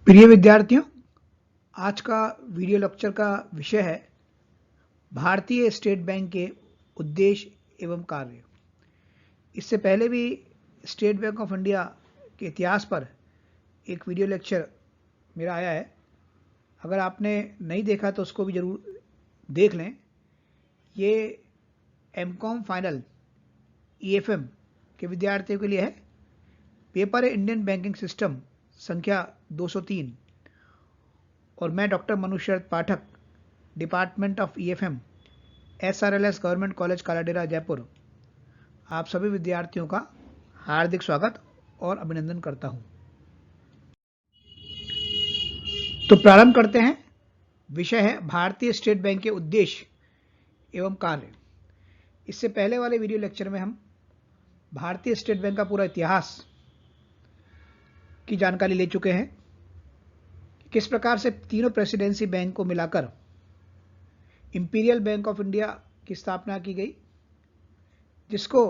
प्रिय विद्यार्थियों, आज का वीडियो लेक्चर का विषय है भारतीय स्टेट बैंक के उद्देश्य एवं कार्य। इससे पहले भी स्टेट बैंक ऑफ इंडिया के इतिहास पर एक वीडियो लेक्चर मेरा आया है। अगर आपने नहीं देखा तो उसको भी ज़रूर देख लें। ये एमकॉम फाइनल ईएफएम के विद्यार्थियों के लिए है। पेपर है इंडियन बैंकिंग सिस्टम संख्या 203 और मैं doctor Manu Sharad Pathak, department of EFM, SRLS government college Kaladera Jaipur, आप सभी विद्यार्थियों का हार्दिक स्वागत और अभिनंदन करता हूं। तो प्रारंभ करते हैं। विषय है भारतीय स्टेट बैंक के उद्देश्य एवं कार्य। इससे पहले वाले वीडियो लेक्चर में हम भारतीय स्टेट बैंक का पूरा इतिहास की जानकारी ले चुके हैं। किस प्रकार से तीनों प्रेसिडेंसी बैंक को मिलाकर इंपीरियल बैंक ऑफ इंडिया की स्थापना की गई, जिसको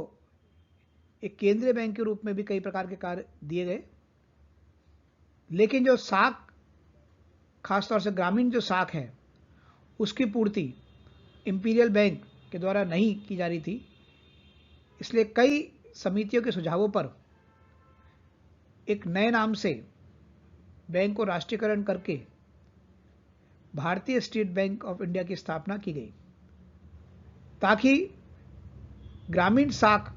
एक केंद्रीय बैंक के रूप में भी कई प्रकार के कार्य दिए गए। लेकिन जो साख, खासतौर से ग्रामीण जो साख है, उसकी पूर्ति इंपीरियल बैंक के द्वारा नहीं की जा रही थी। इसलिए कई समितियों के सुझावों पर एक नए नाम से बैंक को राष्ट्रीयकरण करके भारतीय स्टेट बैंक ऑफ इंडिया की स्थापना की गई, ताकि ग्रामीण साख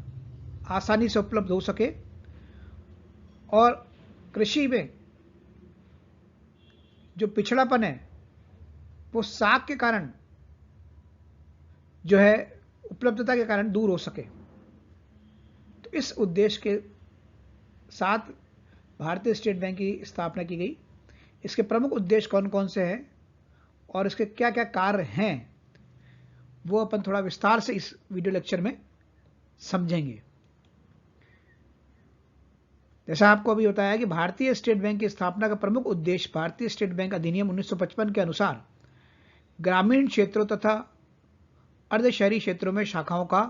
आसानी से उपलब्ध हो सके और कृषि में जो पिछड़ापन है वो साख के कारण जो है उपलब्धता के कारण दूर हो सके। तो इस उद्देश्य के साथ भारतीय स्टेट बैंक की स्थापना की गई। इसके प्रमुख उद्देश्य कौन कौन से हैं और इसके क्या क्या कार्य हैं, वो अपन थोड़ा विस्तार से इस वीडियो लेक्चर में समझेंगे। जैसा आपको अभी बताया कि भारतीय स्टेट बैंक की स्थापना का प्रमुख उद्देश्य भारतीय स्टेट बैंक अधिनियम 1955 के अनुसार ग्रामीण क्षेत्रों तथा अर्ध शहरी क्षेत्रों में शाखाओं का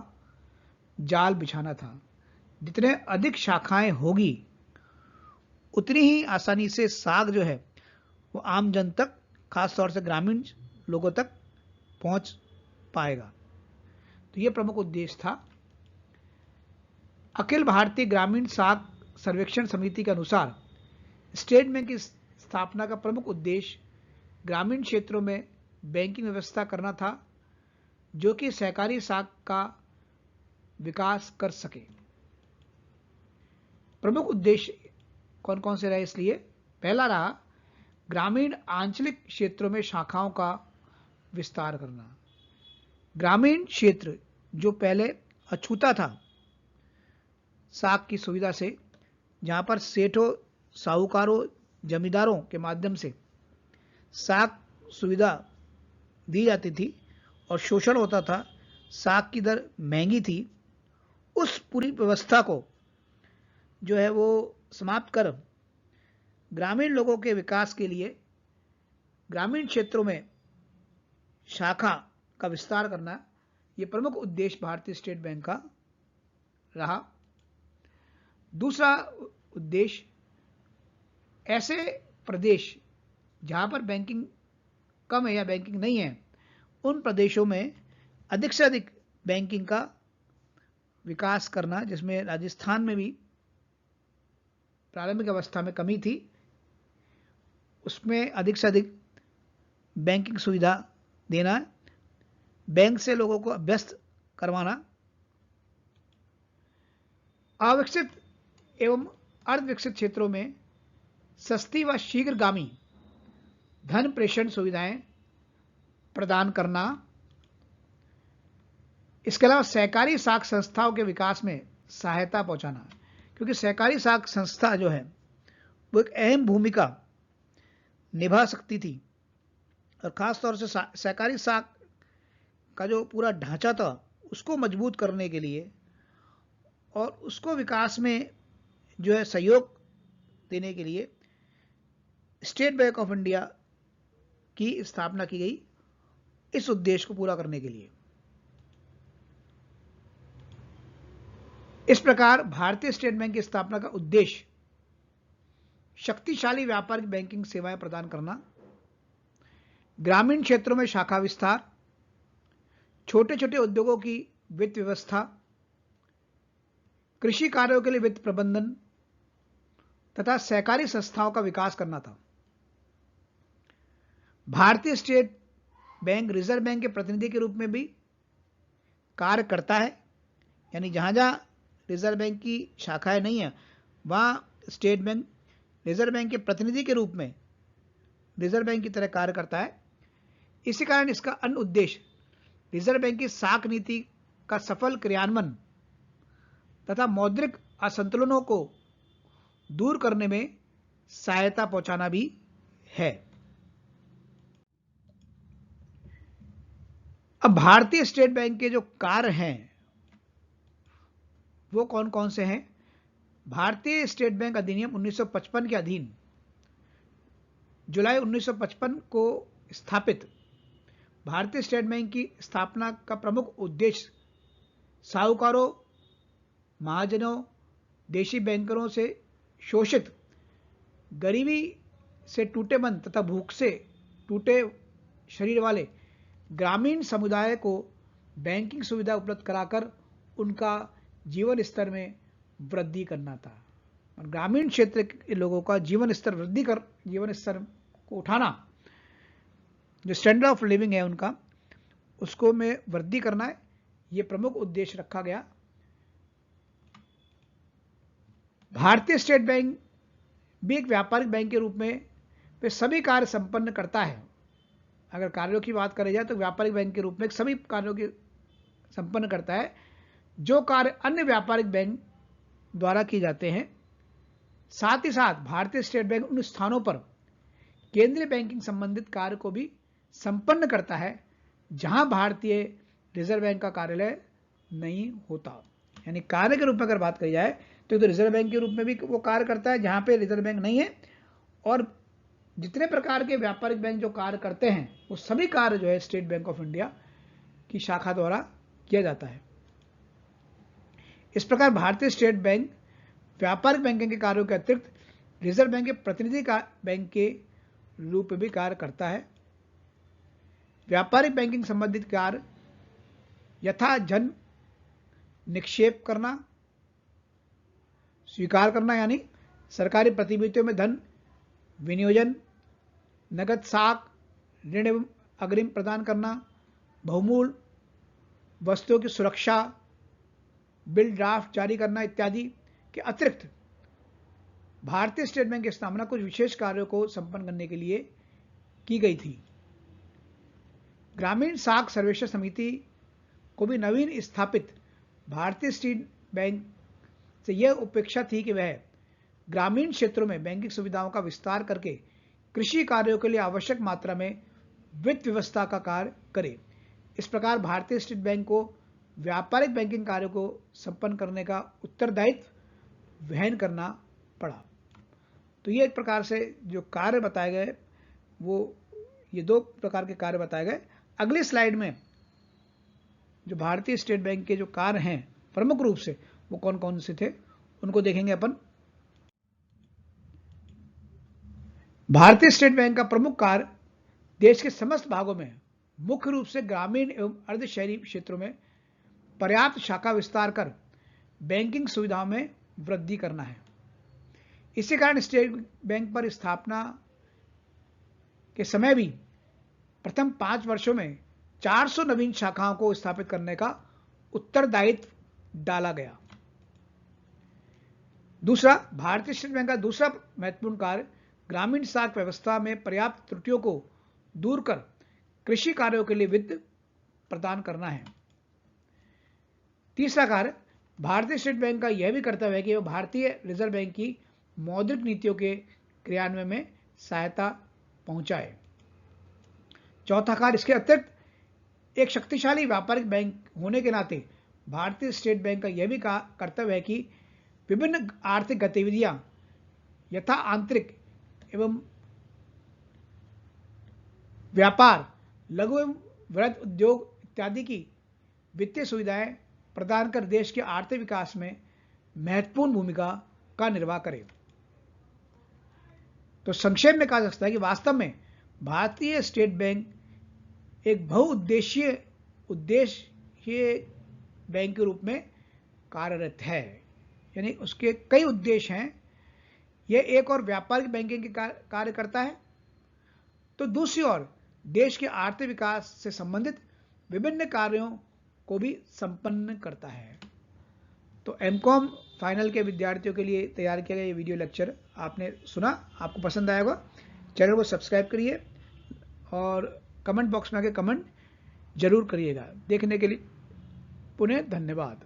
जाल बिछाना था। जितने अधिक शाखाएं होगी उतनी ही आसानी से साख जो है वो आम जन तक, खासतौर से ग्रामीण लोगों तक पहुंच पाएगा। तो यह प्रमुख उद्देश्य था। अखिल भारतीय ग्रामीण साख सर्वेक्षण समिति के अनुसार स्टेट बैंक की स्थापना का प्रमुख उद्देश्य ग्रामीण क्षेत्रों में बैंकिंग व्यवस्था करना था, जो कि सहकारी साख का विकास कर सके। प्रमुख उद्देश्य कौन कौन से रहे? इसलिए पहला रहा ग्रामीण आंचलिक क्षेत्रों में शाखाओं का विस्तार करना। ग्रामीण क्षेत्र जो पहले अछूता था साख की सुविधा से, जहां पर सेठों, साहूकारों, जमींदारों के माध्यम से साख सुविधा दी जाती थी और शोषण होता था, साख की दर महंगी थी, उस पूरी व्यवस्था को जो है वो समाप्त कर ग्रामीण लोगों के विकास के लिए ग्रामीण क्षेत्रों में शाखा का विस्तार करना, यह प्रमुख उद्देश्य भारतीय स्टेट बैंक का रहा। दूसरा उद्देश्य, ऐसे प्रदेश जहां पर बैंकिंग कम है या बैंकिंग नहीं है, उन प्रदेशों में अधिक से अधिक बैंकिंग का विकास करना, जिसमें राजस्थान में भी प्रारंभिक अवस्था में कमी थी, उसमें अधिक से अधिक बैंकिंग सुविधा देना, बैंक से लोगों को अभ्यस्त करवाना। अविकसित एवं अर्धविकसित क्षेत्रों में सस्ती व शीघ्रगामी धन प्रेषण सुविधाएं प्रदान करना। इसके अलावा सहकारी साख संस्थाओं के विकास में सहायता पहुंचाना, क्योंकि सहकारी साख संस्था जो है वो एक अहम भूमिका निभा सकती थी और खासतौर से सहकारी साख का जो पूरा ढांचा था उसको मजबूत करने के लिए और उसको विकास में जो है सहयोग देने के लिए स्टेट बैंक ऑफ इंडिया की स्थापना की गई, इस उद्देश्य को पूरा करने के लिए। इस प्रकार भारतीय स्टेट बैंक की स्थापना का उद्देश्य शक्तिशाली व्यापारिक बैंकिंग सेवाएं प्रदान करना, ग्रामीण क्षेत्रों में शाखा विस्तार, छोटे छोटे उद्योगों की वित्त व्यवस्था, कृषि कार्यों के लिए वित्त प्रबंधन तथा सहकारी संस्थाओं का विकास करना था। भारतीय स्टेट बैंक रिजर्व बैंक के प्रतिनिधि के रूप में भी कार्य करता है, यानी जहां जहां रिजर्व बैंक की शाखाएं नहीं है वहां स्टेट बैंक रिजर्व बैंक के प्रतिनिधि के रूप में रिजर्व बैंक की तरह कार्य करता है। इसी कारण इसका अन्य उद्देश्य रिजर्व बैंक की साख नीति का सफल क्रियान्वयन तथा मौद्रिक असंतुलनों को दूर करने में सहायता पहुंचाना भी है। अब भारतीय स्टेट बैंक के जो कार्य हैं वो कौन कौन से हैं? भारतीय स्टेट बैंक अधिनियम 1955 के अधीन जुलाई 1955 को स्थापित भारतीय स्टेट बैंक की स्थापना का प्रमुख उद्देश्य साहूकारों, महाजनों, देशी बैंकरों से शोषित, गरीबी से टूटे मन तथा भूख से टूटे शरीर वाले ग्रामीण समुदाय को बैंकिंग सुविधा उपलब्ध कराकर उनका जीवन स्तर में वृद्धि करना था। और ग्रामीण क्षेत्र के लोगों का जीवन स्तर को उठाना, जो स्टैंडर्ड ऑफ लिविंग है उनका, उसको में वृद्धि करना है, ये प्रमुख उद्देश्य रखा गया। भारतीय स्टेट बैंक भी एक व्यापारिक बैंक के रूप में वे सभी कार्य संपन्न करता है। अगर कार्यों की बात करें जाए तो व्यापारिक बैंक के रूप में सभी कार्यों की संपन्न करता है जो कार्य अन्य व्यापारिक बैंक द्वारा किए जाते हैं। साथ ही साथ भारतीय स्टेट बैंक उन स्थानों पर केंद्रीय बैंकिंग संबंधित कार्य को भी संपन्न करता है जहां भारतीय रिजर्व बैंक का कार्यालय नहीं होता। यानी कार्य के रूप में अगर बात करी जाए तो रिजर्व बैंक के रूप में भी वो कार्य करता है जहां पे रिजर्व बैंक नहीं है, और जितने प्रकार के व्यापारिक बैंक जो कार्य करते हैं वो सभी कार्य जो है स्टेट बैंक ऑफ इंडिया की शाखा द्वारा किया जाता है। इस प्रकार भारतीय स्टेट बैंक व्यापारिक बैंकिंग के कार्यों के अतिरिक्त रिजर्व बैंक के प्रतिनिधि का बैंक के रूप में भी कार्य करता है। व्यापारिक बैंकिंग संबंधित कार्य यथा धन निक्षेप करना, स्वीकार करना यानी सरकारी प्रतिभूतियों में धन विनियोजन, नगद साख, ऋण एवं अग्रिम प्रदान करना, बहुमूल्य वस्तुओं की सुरक्षा, बिल ड्राफ्ट जारी करना इत्यादि के अतिरिक्त भारतीय स्टेट बैंक की स्थापना कुछ विशेष कार्यों को संपन्न करने के लिए की गई थी। ग्रामीण साख सर्वेक्षण समिति को भी नवीन स्थापित भारतीय स्टेट बैंक से यह अपेक्षा थी कि वह ग्रामीण क्षेत्रों में बैंकिंग सुविधाओं का विस्तार करके कृषि कार्यों के लिए आवश्यक मात्रा में वित्त व्यवस्था का कार्य करे। इस प्रकार भारतीय स्टेट बैंक को व्यापारिक बैंकिंग कार्यों को संपन्न करने का उत्तरदायित्व वहन करना पड़ा। तो ये एक प्रकार से जो कार्य बताए गए वो ये दो प्रकार के कार्य बताए गए। अगली स्लाइड में जो भारतीय स्टेट बैंक के जो कार्य हैं प्रमुख रूप से वो कौन कौन से थे उनको देखेंगे अपन। भारतीय स्टेट बैंक का प्रमुख कार्य देश के समस्त भागों में मुख्य रूप से ग्रामीण एवं अर्ध शहरी क्षेत्रों में पर्याप्त शाखा विस्तार कर बैंकिंग सुविधाओं में वृद्धि करना है। इसी कारण स्टेट बैंक पर स्थापना के समय भी प्रथम 5 वर्षों में 400 नवीन शाखाओं को स्थापित करने का उत्तरदायित्व डाला गया। दूसरा, भारतीय स्टेट बैंक का दूसरा महत्वपूर्ण कार्य ग्रामीण साख व्यवस्था में पर्याप्त त्रुटियों को दूर कर कृषि कार्यों के लिए वित्त प्रदान करना है। तीसरा कार्य भारतीय स्टेट बैंक का यह भी कर्तव्य है कि वह भारतीय रिजर्व बैंक की मौद्रिक नीतियों के क्रियान्वयन में सहायता पहुंचाए। चौथा कार्य, इसके अतिरिक्त एक शक्तिशाली व्यापारिक बैंक होने के नाते भारतीय स्टेट बैंक का यह भी कर्तव्य है कि विभिन्न आर्थिक गतिविधियां यथा आंतरिक एवं व्यापार, लघु एवं वृहद उद्योग इत्यादि की वित्तीय सुविधाएं प्रदान कर देश के आर्थिक विकास में महत्वपूर्ण भूमिका का निर्वाह करें। तो संक्षेप में कहा जा सकता है कि वास्तव में भारतीय स्टेट बैंक एक बहुउद्देशीय बैंक के रूप में कार्यरत है, यानी उसके कई उद्देश्य हैं। यह एक और व्यापारिक बैंकिंग के कार्य करता है, तो दूसरी ओर देश के आर्थिक विकास से संबंधित विभिन्न कार्यों को भी संपन्न करता है। तो एमकॉम फाइनल के विद्यार्थियों के लिए तैयार किया गया ये वीडियो लेक्चर आपने सुना, आपको पसंद आया होगा। चैनल को सब्सक्राइब करिए और कमेंट बॉक्स में आके कमेंट जरूर करिएगा। देखने के लिए पुनः धन्यवाद।